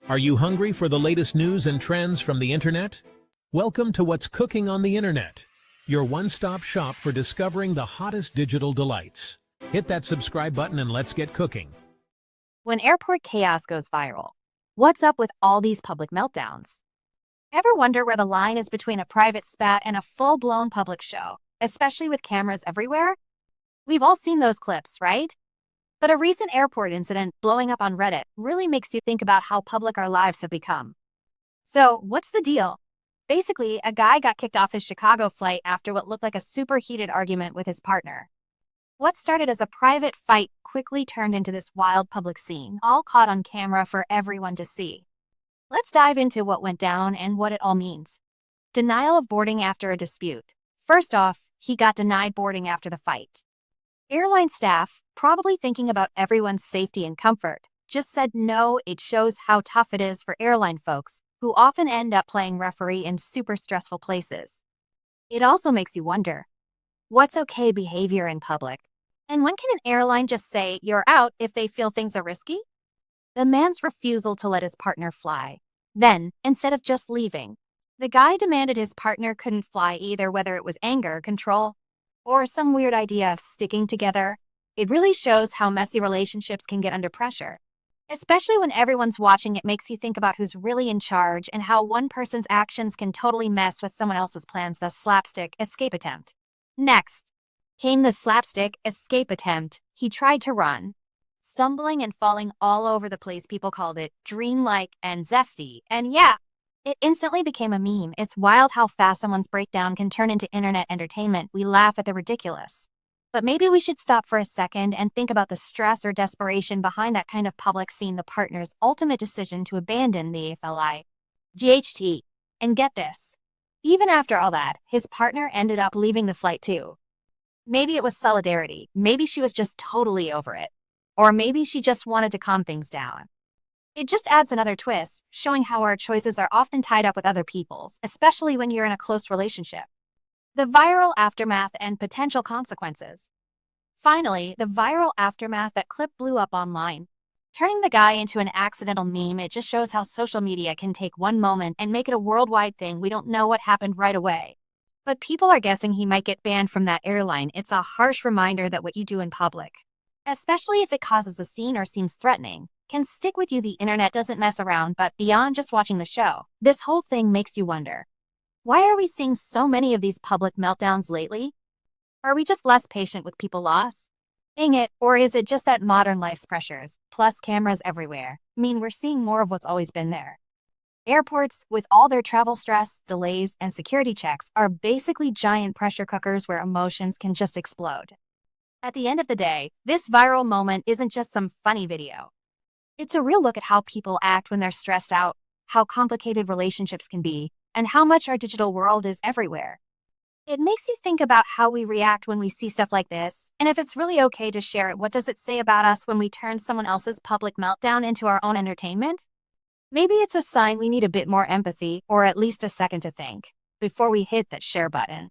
Are you hungry for the latest news and trends from the internet? Welcome to What's Cooking on the Internet, your one-stop shop for discovering the hottest digital delights. Hit that subscribe button and let's get cooking. When airport chaos goes viral, what's up with all these public meltdowns? Ever wonder where the line is between a private spat and a full-blown public show, especially with cameras everywhere? We've all seen those clips, right? But a recent airport incident blowing up on Reddit really makes you think about how public our lives have become. So, what's the deal? Basically, a guy got kicked off his Chicago flight after what looked like a super heated argument with his partner. What started as a private fight quickly turned into this wild public scene, all caught on camera for everyone to see. Let's dive into what went down and what it all means. Denial of boarding after a dispute. First off, he got denied boarding after the fight. Airline staff, probably thinking about everyone's safety and comfort, just said no. It shows how tough it is for airline folks, who often end up playing referee in super stressful places. It also makes you wonder, what's okay behavior in public? And when can an airline just say you're out if they feel things are risky? The man's refusal to let his partner fly. Then, instead of just leaving, the guy demanded his partner couldn't fly either, whether it was anger, control, or some weird idea of sticking together. It really shows how messy relationships can get under pressure. Especially when everyone's watching, it makes you think about who's really in charge and how one person's actions can totally mess with someone else's plans. The slapstick escape attempt. Next came the slapstick escape attempt. He tried to run, stumbling and falling all over the place. People called it dreamlike and zesty. And yeah, it instantly became a meme. It's wild how fast someone's breakdown can turn into internet entertainment. We laugh at the ridiculous. But maybe we should stop for a second and think about the stress or desperation behind that kind of public scene. The partner's ultimate decision to abandon the FLI. GHT. And get this. Even after all that, his partner ended up leaving the flight too. Maybe it was solidarity. Maybe she was just totally over it. Or maybe she just wanted to calm things down. It just adds another twist, showing how our choices are often tied up with other people's, especially when you're in a close relationship. The viral aftermath and potential consequences. Finally, the viral aftermath. That clip blew up online, turning the guy into an accidental meme. It just shows how social media can take one moment and make it a worldwide thing. We don't know what happened right away, but people are guessing he might get banned from that airline. It's a harsh reminder that what you do in public, especially if it causes a scene or seems threatening, can stick with you. The internet doesn't mess around. But beyond just watching the show, this whole thing makes you wonder, why are we seeing so many of these public meltdowns lately? Are we just less patient with people loss? Dang it, or is it just that modern life's pressures, plus cameras everywhere, mean we're seeing more of what's always been there? Airports, with all their travel stress, delays, and security checks, are basically giant pressure cookers where emotions can just explode. At the end of the day, this viral moment isn't just some funny video. It's a real look at how people act when they're stressed out, how complicated relationships can be, and how much our digital world is everywhere. It makes you think about how we react when we see stuff like this, and if it's really okay to share it. What does it say about us when we turn someone else's public meltdown into our own entertainment? Maybe it's a sign we need a bit more empathy, or at least a second to think, before we hit that share button.